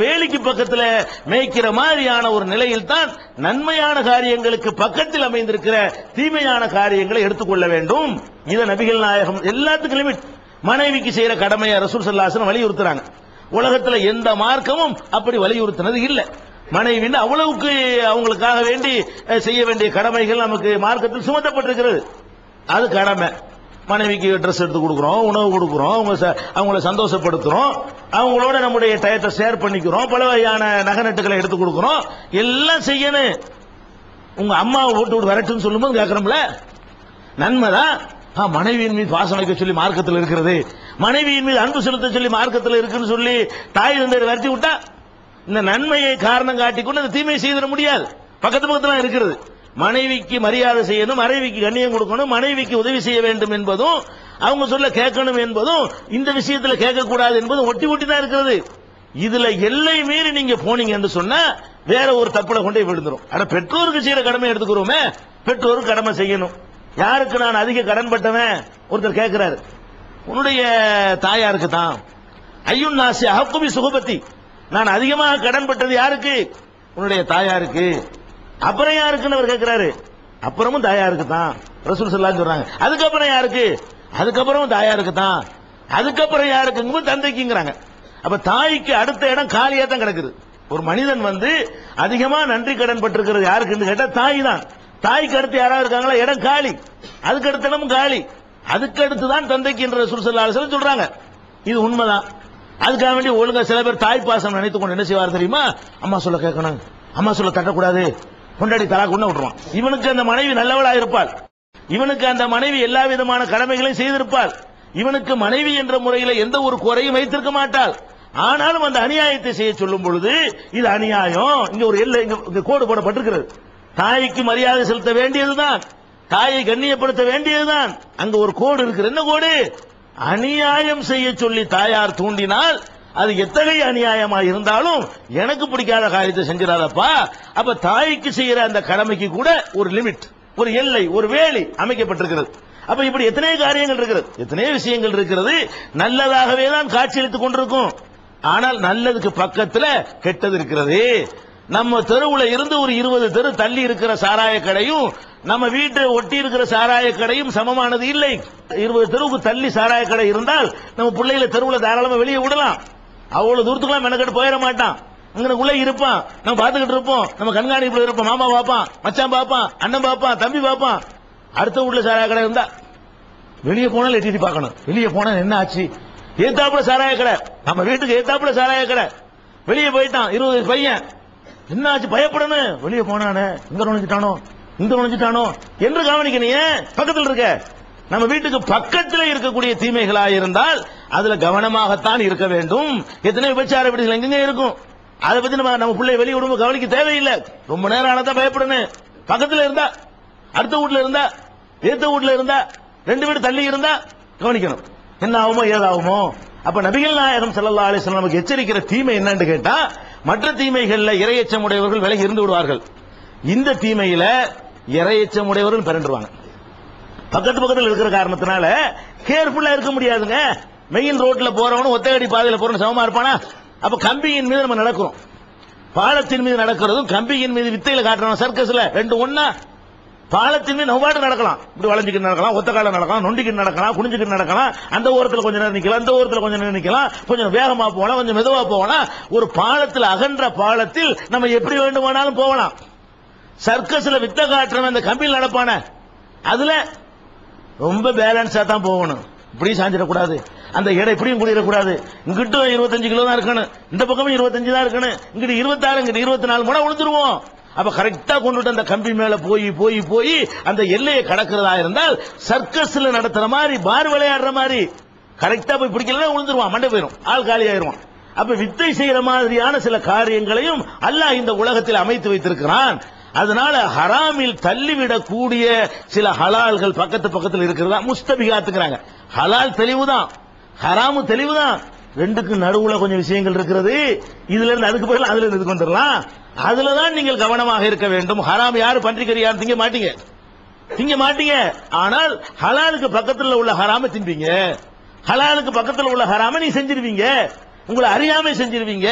வேலிக்கு பக்கத்துல மேய்க்கிற மாதிரியான ஒரு நிலையில் தான் நன்மையான காரியங்களுக்கு பக்கத்தில் அமைந்திருக்கிற தீமையான காரியங்களை எடுத்துக்கொள்ள வேண்டும். இதை நபிகள் நாயகம் எல்லாத்துக்கும் லிமிட். மனைவிக்கு செய்யற கடமையை ரசூல் ஸல்லல்லாஹு அலைஹி வஸல்லம் வலியுறுத்துறாங்க. உலகத்துல எந்த மார்க்கமும் அப்படி வலியுறுத்தினது இல்ல. மனைவின்னு அவ்வளவுக்கு அவங்களுக்காக வேண்டி செய்ய வேண்டிய கடமைகள் நமக்கு மார்க்கத்தில் சுமத்தப்பட்டிருக்கிறது. அது கடமை. மனைவிக்கு ட்ரெஸ் எடுத்து கொடுக்குறோம், உணவு கொடுக்குறோம், அவங்கள சந்தோஷப்படுத்துறோம், அவங்களோட நம்முடைய டயத்தை ஷேர் பண்ணிக்கிறோம், பல வகையான நகநட்டுகளை எடுத்து கொடுக்குறோம், எல்லாம் செய்யணும். உங்க அம்மாவை போட்டு விட்டு வரட்டுன்னு சொல்லும்போது கேட்கறோம்ல, நன்மைதான். மனைவியின் மீது பாசம் வைக்க சொல்லி மார்க்கத்தில் இருக்கிறது, மனைவியின் மீது அன்பு செலுத்த சொல்லி மார்க்கத்தில் இருக்குன்னு சொல்லி தாய் தந்தையர் விரட்டி விட்டா இந்த நன்மையை காரணம் காட்டிக்கொண்டு அந்த தீமையை செய்திட முடியாது. பக்கத்து பக்கத்துல இருக்கிறது. மனைவிக்கு மரியாதை செய்யணும், மனைவிக்கு கண்ணியம் கொடுக்கணும், மனைவிக்கு உதவி செய்ய வேண்டும் என்பதும் அவங்க சொல்ல கேட்கணும் என்பதும் இந்த விஷயத்தில் கேட்கக்கூடாது என்பதும் ஒட்டி ஒட்டி தான் இருக்கிறது. இதுல எல்லை மீறி நீங்க போனீங்க என்று சொன்னா வேற ஒரு தப்புல கொண்டே விழுந்துரும். ஆனா பெற்றோருக்கு செய்யற கடமை எடுத்துக்கிறோமே, பெற்றோருக்கு கடமை செய்யணும். யாருக்கு நான் அதிக கடன் பட்டவன் ஒருத்தர் கேட்கிறாரு, உன்னுடைய தாயாருக்கு தான். ஐயுன் நாசி அஹக்குபி சுகபத்தி, நான் அதிகமாக கடன் பட்டது யாருக்கு? உன்னுடைய தாயாருக்கு. அப்புறம் யாருக்குன்னு அவர் கேட்கிறாரு. அப்புறமும் தாயாருக்கு தான் ரசூல் ஸல்லல்லாஹு அலைஹி சொல்றாங்க. அதுக்கப்புறம் யாருக்கு? அதுக்கப்புறம் தாயாருக்கு தான். அதுக்கப்புறம் யாருக்கு? தந்தைக்குங்கிறாங்க. அப்ப தாய்க்கு அடுத்த இடம் காலியா தான் கிடக்குது. ஒரு மனிதன் அதிகமா நன்றி கடன் பட்டிருக்கிறது யாருக்குன்னு கேட்டா தாய் தான். தாய்க்கு அடுத்து யாராவது இருக்காங்களா? இடம் காலி. அதுக்கு அடுத்த இடமும் காலி. அதுக்கு அடுத்து தான் தந்தைக்கு என்று ரசூல் ஸல்லல்லாஹு அலைஹி வஸல்லம் சொல்றாங்க. இது உண்மைதான். அதுக்காக வேண்டி ஒழுங்கா சில பேர் தாய் பாசம் நினைத்துக் கொண்டு என்ன செய்வார் தெரியுமா? அம்மா சொல்ல கேட்கணும், அம்மா சொல்ல தட்டக்கூடாது, கொண்டாடி தலா கொண்டு விட்டுருவான். இவனுக்கு அந்த மனைவி நல்லவளா இருப்பாள், இவனுக்கு அந்த மனைவி எல்லா விதமான கடமைகளையும் செய்திருப்பாள், இவனுக்கு மனைவி என்ற முறையில் எந்த ஒரு குறையும் வைத்திருக்க மாட்டாள். ஆனாலும் அந்த அநியாயத்தை செய்ய சொல்லும் பொழுது இது அநியாயம், இங்க ஒரு எல்லை, இங்க கோடு போடப்பட்டிருக்கிறது. தாய்க்கு மரியாதை செலுத்த வேண்டியதுதான், தாயை கண்ணியப்படுத்த வேண்டியதுதான். அங்க ஒரு கோடு இருக்கு. என்ன கோடு? அநியாயம் செய்ய சொல்லி தாயார் தூண்டினால் அது எத்தகைய அநியாயமா இருந்தாலும் எனக்கு பிடிக்காத காரியத்தை செஞ்சிடாதப்பா. அப்ப தாய்க்கு செய்யற அந்த கடமைக்கு கூட ஒரு லிமிட், ஒரு எல்லை, ஒரு வேலி அமைக்கப்பட்டிருக்கிறது. அப்ப இப்படி எத்தனை காரியங்கள் இருக்கிறது, எத்தனை விஷயங்கள் இருக்கிறது. நல்லதாகவே தான் காட்சியளித்துக் கொண்டிருக்கும். ஆனால் நல்லதுக்கு பக்கத்துல கெட்டது இருக்கிறது. நம்ம தெருவுல இருந்து ஒரு 20 தெரு தள்ளி இருக்கிற சாராய கடையும் நம்ம வீட்டை ஒட்டி இருக்கிற சாராய கடையும் சமமானது இல்லை. 20 தெருவுக்கு தள்ளி சாராய கடை இருந்தால் நம்ம பிள்ளைகளை தெருவுல தாராளமா வெளியே விடலாம். அவ்வளவு தூரத்துக்குலாம் மெனக்கெட்டு போயிட மாட்டான். உள்ள இருப்பான், நம்ம பார்த்துக்கிட்டு இருப்போம், நம்ம கண்காணிப்புல இருப்போம். மாமா பாப்பான், மச்சான் பாப்பான், அண்ணன் பாப்பான், தம்பி பாப்பான். அடுத்த வீட்டுல சாராய கடை இருந்தா வெளியே போனாலும் எட்டி பார்க்கணும். வெளியே போனா என்ன ஆச்சு? ஏத்தாப்புல சாராய கடை, நம்ம வீட்டுக்கு ஏத்தாப்புல சாராய கடை. வெளியே போயிட்டான் 20 பையன், என்ன ஆச்சு? பயப்படணும். வெளியே போனானே, இங்க நுழைஞ்சிட்டானோ, இங்க நுழைஞ்சிட்டானோ என்று கவனிக்கணும். பக்கத்தில் இருக்க நம்ம வீட்டுக்கு பக்கத்தில் இருக்கக்கூடிய தீமைகளா இருந்தால் அதுல கவனமாகத்தான் இருக்க வேண்டும். எத்தனை விபச்சார வீடுகள் எங்க இருக்கும், அதை பத்தி நம்ம பிள்ளை வெளியே விடும்போது கவனிக்க தேவையில்லை. ரொம்ப நேரம் ஆனதான் பயப்படணும். பக்கத்தில் இருந்தா, அடுத்த வீட்டுல இருந்தா, ஏத்த வீட்டுல இருந்தா, 2 வீடு தள்ளி இருந்தா கவனிக்கணும். என்ன ஆகுமோ ஏதாகுமோ. அப்ப நபிகள் நாயகம் ஸல்லல்லாஹு அலைஹி வஸல்லம் நமக்கு எச்சரிக்கிற தீமை என்னன்னு கேட்டா, மற்ற தீமைகள்ல இறையச்சம் உடையவர்கள் விலகி இருந்து விடுவார்கள். இந்த தீமையில இறையச்சம் உடையவர்கள் பிறண்டுருவாங்க. பக்கத்து பக்கத்தில் இருக்கிற காரணத்தினால கேர்ஃபுல்லா இருக்க முடியாதுங்க. மெயின் ரோட்ல போறவனும் ஒத்தையடி பாதையில போறவனும் சமமா இருப்பானா? அப்ப கம்பியின் மீது நம்ம நடக்கிறோம், பாலத்தின் மீது நடக்கிறதும் கம்பியின் மீது வித்தையில காட்டுறோம். சர்க்கஸ்ல 2 ஒண்ணா? பாலத்தின் மீது நவ்வாடு நடக்கலாம், இப்படி வளைஞ்சிக்கிட்டு நடக்கலாம், ஒத்த கால நடக்கலாம், நொண்டிக்கிட்டு நடக்கலாம், குனிஞ்சிக்கிட்டு நடக்கலாம். அந்த ஓரத்தில் கொஞ்சம் நேரம் நிக்கலாம், அந்த ஓரத்தில் கொஞ்சம் நேரம் நிக்கலாம், கொஞ்சம் வேகமா போகலாம், கொஞ்சம் மெதுவா போகலாம். ஒரு பாலத்தில், அகன்ற பாலத்தில் நம்ம எப்படி வேண்டுமானாலும் போகலாம். சர்க்கஸ்ல வித்த காட்டுறவன் அந்த கம்பியில் நடப்பான, அதுல ரொம்ப பேலன்ஸா தான் போகணும். இப்படி சாஞ்சிடக்கூடாது, அந்த இடம் இப்படியும் கூடிடக்கூடாது. இங்கிட்ட 25 கிலோ தான் இருக்கணும், இந்த பக்கமும் 25 தான் இருக்கணும், இங்கிட்ட 26, இங்கிட்ட 24 முறை விழுந்துருவோம். அப்ப கரெக்டா கொண்டுட்டு அந்த கம்பி மேல போய் போய் போய் அந்த எல்லையை கடக்கிறதா இருந்தால் சர்க்கஸ்ல நடத்துற மாதிரி, பார் விளையாடுற மாதிரி கரெக்டா போய் பிடிக்கலன்னா விழுந்துருவான், மண்டை போயிடும், ஆள் காலி ஆயிருவான். அப்ப வித்தை செய்யற மாதிரியான சில காரியங்களையும் அல்லாஹ் இந்த உலகத்தில் அமைத்து வைத்திருக்கிறான். அதனால ஹராமில் தள்ளிவிடக்கூடிய சில ஹலால்கள் பக்கத்து பக்கத்தில் இருக்கிறதா முஸ்தபிகாத்துக்கிறாங்க. ஹலால் தெளிவுதான், ஹராமு தெளிவுதான், ரெண்டுக்கு நடுவுல கொஞ்சம் விஷயங்கள் இருக்கிறது. இதுல இருந்து அதுக்கு போயிடலாம், அதுல இருந்து இதுக்கு வந்துடலாம். அதுலதான் நீங்கள் கவனமாக இருக்க வேண்டும். ஹராம் யாரு பன்றிக்கறி யாரும் திங்க மாட்டீங்க, திங்க மாட்டீங்க. ஆனால் ஹலாலுக்கு பக்கத்தில் உள்ள ஹராம தின்பீங்க, ஹலாலுக்கு பக்கத்தில் உள்ள ஹராம நீ செஞ்சிருவீங்க. உங்களை அறியாம செஞ்சிருவீங்க,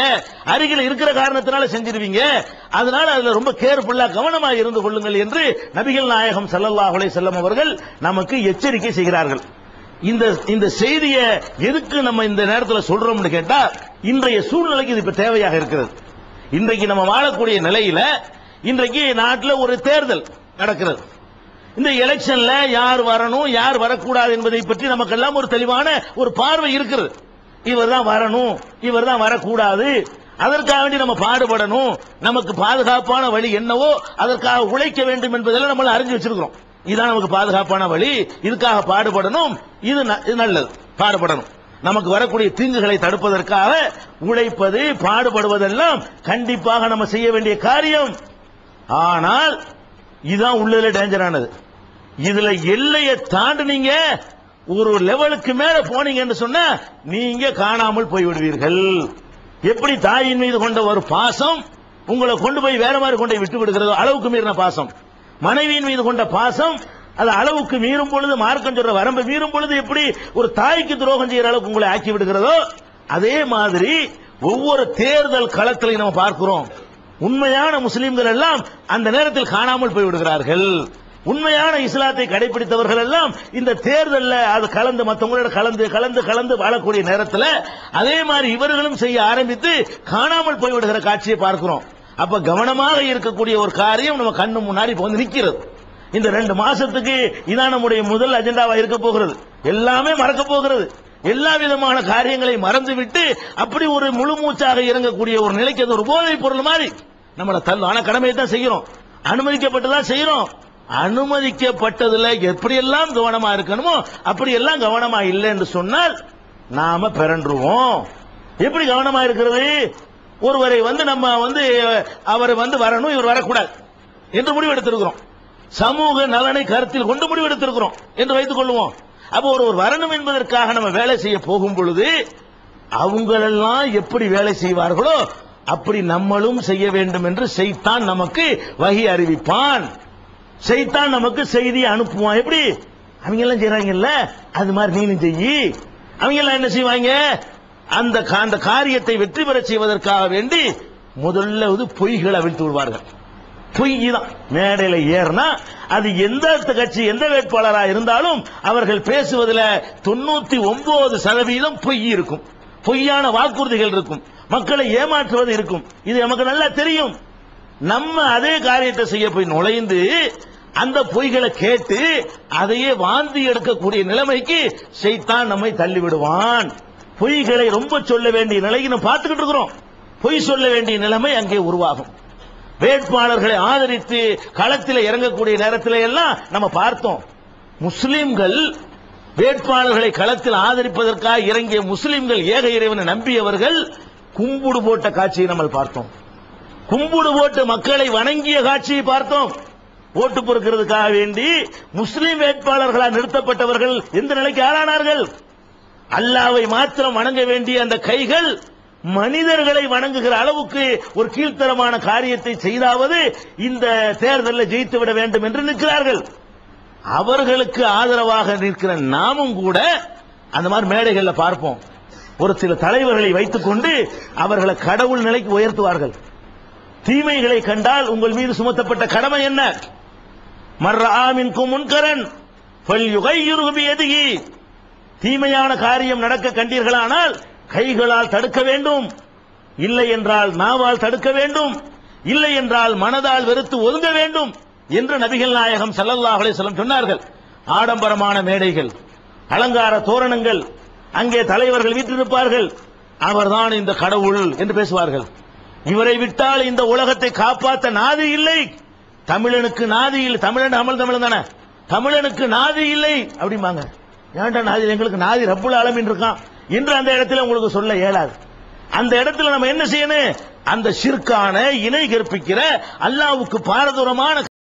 அருகில் இருக்கிற காரணத்தினால செஞ்சிருவீங்க. அதனால அதுல ரொம்ப கேர்ஃபுல்லா கவனமா இருந்து கொள்ளுங்கள் என்று நபிகள் நாயகம் ஸல்லல்லாஹு அலைஹி வஸல்லம் அவர்கள் நமக்கு எச்சரிக்கை செய்கிறார்கள். இந்த செய்தியை எதுக்கு நம்ம இந்த நேரத்தில் சொல்றோம்னு கேட்டா, இன்றைய சூழ்நிலைக்கு இது இப்ப தேவையாக இருக்கிறது. இன்றைக்கு நம்ம வாழக்கூடிய நிலையில இன்றைக்கு நாட்டில் ஒரு தேர்தல் நடக்கிறது. இந்த எலெக்ஷன்ல யார் வரணும் யார் வரக்கூடாது என்பதை பற்றி நமக்கெல்லாம் ஒரு தெளிவான ஒரு பார்வை இருக்கிறது. இவர் தான் வரணும், இவர் தான் வரக்கூடாது, அதற்காக வேண்டி நம்ம பாடுபடணும், நமக்கு பாதுகாப்பான வழி என்னவோ அதற்காக உழைக்க வேண்டும் என்பதெல்லாம் நம்ம அறிஞ்சு வச்சிருக்கிறோம். இதுதான் நமக்கு பாதுகாப்பான வழி, இதுக்காக பாடுபடணும், இது நல்லது, பாடுபடணும். நமக்கு வரக்கூடிய தீங்குகளை தடுப்பதற்காக உழைப்பது பாடுபடுவதெல்லாம் கண்டிப்பாக நம்ம செய்ய வேண்டிய காரியம். ஆனால் இதுதான் உள்ளதுல டேஞ்சரானது. இதுல எல்லையை தாண்டினீங்க, ஒரு லெவலுக்கு மேல போனீங்கன்னு சொன்னா நீங்க காணாமல் போய்விடுவீர்கள். எப்படி தாயின் மீது கொண்ட ஒரு பாசம் உங்களை கொண்டு போய் வேற மாதிரி கொண்டு விட்டு விடுகிறதோ, அளவுக்கு மீறின பாசம், மனைவியின் மீது கொண்ட பாசம் அது அளவுக்கு மீறும் பொழுது, மார்க்கம் சொல்ற வரம்பை மீறும் பொழுது எப்படி ஒரு தாய்க்கு துரோகம் செய்யற அளவுக்கு உங்களை ஆக்கி விடுகிறதோ, அதே மாதிரி ஒவ்வொரு தேர்தல் களத்திலையும் நம்ம பார்க்கிறோம். உண்மையான முஸ்லிம்கள் எல்லாம் அந்த நேரத்தில் காணாமல் போய் விடுகிறார்கள். உண்மையான இஸ்லாத்தை கடைபிடித்தவர்கள் எல்லாம் இந்த தேர்தலில் அது கலந்து மற்றவங்களோட கலந்து கலந்து கலந்து வாழக்கூடிய நேரத்தில் அதே மாதிரி இவர்களும் செய்ய ஆரம்பித்து காணாமல் போய்விடுகிற காட்சியை பார்க்கிறோம். அப்ப கவனமாக இருக்கக்கூடிய ஒரு காரியம் நம்ம கண்ணு முன்னாடி வந்து நிற்கிறது. இந்த 2 மாசத்துக்கு இதான் நம்முடைய முதல் அஜெண்டாவா இருக்க போகிறது. எல்லாமே மறக்க போகிறது. எல்லா விதமான காரியங்களை மறந்துவிட்டு அப்படி ஒரு முழு மூச்சாக இறங்கக்கூடிய ஒரு நிலைக்கு அது ஒரு போதைப் பொருள் மாதிரி நம்மளை தள்ளும். ஆனா கடமையை தான் செய்கிறோம், அனுமதிக்கப்பட்டுதான் செய்யறோம். அனுமதிக்கப்பட்டதுல எப்படியெல்லாம் கவனமா இருக்கணுமோ அப்படியெல்லாம் கவனமா இல்லை என்று சொன்னால் நாம பிறன்றுவோம். எப்படி கவனமா இருக்கிறது? ஒருவரை நம்ம அவர் வரணும், இவர் வரக்கூடாது என்று முடிவெடுத்திருக்கிறோம். சமூக நலனை கருத்தில் கொண்டு முடிவெடுத்திருக்கிறோம் என்று வைத்துக் கொள்வோம். அப்போ ஒருவர் வரணும் என்பதற்காக நம்ம வேலை செய்ய போகும் பொழுது அவங்களெல்லாம் எப்படி வேலை செய்வார்களோ அப்படி நம்மளும் செய்ய வேண்டும் என்று ஷைத்தான் நமக்கு வஹி அறிவிப்பான். ஷைத்தான் நமக்கு செய்தி அனுப்புவான். எப்படி? அவங்க எல்லாம் செய்றாங்கல்ல, அது மாதிரி நீனும் செய்யி. அவங்க எல்லாம் என்ன செய்வாங்க? அந்த காரியத்தை வெற்றி பெற செய்வதற்காக வேண்டி முதல்ல பொய்களை அவிழ்த்து விடுவார்கள். பொய் தான். மேடையில ஏறினா அது எந்த கட்சி எந்த வேட்பாளராக இருந்தாலும் அவர்கள் பேசுவதில் 99% பொய் இருக்கும், பொய்யான வாக்குறுதிகள் இருக்கும், மக்களை ஏமாற்றுவது இருக்கும். இது நமக்கு நல்லா தெரியும். நம்ம அதே காரியத்தை செய்ய போய் நுழைந்து அந்த பொய்களை கேட்டு அதையே வாந்தி எடுக்கக்கூடிய நிலைமைக்கு ஷைத்தான் நம்மை தள்ளிவிடுவான். பொய்களை ரொம்ப சொல்ல வேண்டிய நிலையை நம்ம பார்த்துக்கிட்டு இருக்கிறோம். பொய் சொல்ல வேண்டிய நிலைமை அங்கே உருவாகும். வேட்பாளர்களை ஆதரித்து களத்தில் இறங்கக்கூடிய நேரத்தில் எல்லாம் நம்ம பார்த்தோம். முஸ்லிம்கள் வேட்பாளர்களை களத்தில் ஆதரிப்பதற்காக இறங்கிய முஸ்லிம்கள் ஏக இறைவனை நம்பியவர்கள் கும்புடு போட்ட காட்சியை நம்ம பார்த்தோம். கும்புடு போட்டு மக்களை வணங்கிய காட்சியை பார்த்தோம். ஓட்டு பொறுக்கிறதுக்காக வேண்டி முஸ்லிம் வேட்பாளர்களால் நிறுத்தப்பட்டவர்கள் எந்த நிலைக்கு ஆளானார்கள்? அல்லாஹ்வை மாத்திரம் வணங்க வேண்டிய அந்த கைகள் மனிதர்களை வணங்குகிற அளவுக்கு ஒரு கீழ்த்தரமான காரியத்தை செய்தாவது இந்த தேர்தலில் ஜெயித்து விட வேண்டும் என்று நிற்கிறார்கள். அவர்களுக்கு ஆதரவாக நிற்கிற நாமும் கூட அந்த மாதிரி மேடைகளில் பார்ப்போம். ஒரு சில தலைவர்களை வைத்துக் கொண்டு அவர்களை கடவுள் நிலைக்கு உயர்த்துவார்கள். தீமைகளை கண்டால் உங்கள் மீது சுமத்தப்பட்ட கடமை என்ன? மர்ரஆ மின்கும் முன்கரன் ஃபல்யுகையிரு பியதிஹி. தீமையான காரியம் நடக்க கண்டீர்களானால் கைகளால் தடுக்க வேண்டும், இல்லை என்றால் நாவால் தடுக்க வேண்டும், இல்லை என்றால் மனதால் வெறுத்து ஒதுங்க வேண்டும் என்று நபிகள் நாயகம் ஸல்லல்லாஹு அலைஹி வஸல்லம் சொன்னார்கள். ஆடம்பரமான மேடைகள், அலங்கார தோரணங்கள், அங்கே தலைவர்கள் வீற்றிருப்பார்கள். அவர்தான் இந்த கடவுள் என்று பேசுவார்கள். இவரை விட்டால் இந்த உலகத்தை காப்பாற்ற நாதி இல்லை, தமிழனுக்கு நாதி இல்லை. தமிழன் தமிழன் தானே, தமிழனுக்கு நாதி இல்லை அப்படிம்பாங்க. ஏன்டா நாதி? எங்களுக்கு நாதி ரப்புல் ஆலமீன் இருக்கான் என்று அந்த இடத்துல உங்களுக்கு சொல்ல இயலாது. அந்த இடத்துல நம்ம என்ன செய்யணும்? அந்த ஷிர்கான இணை கற்பிக்கிற அல்லாஹ்வுக்கு பாரதூரமான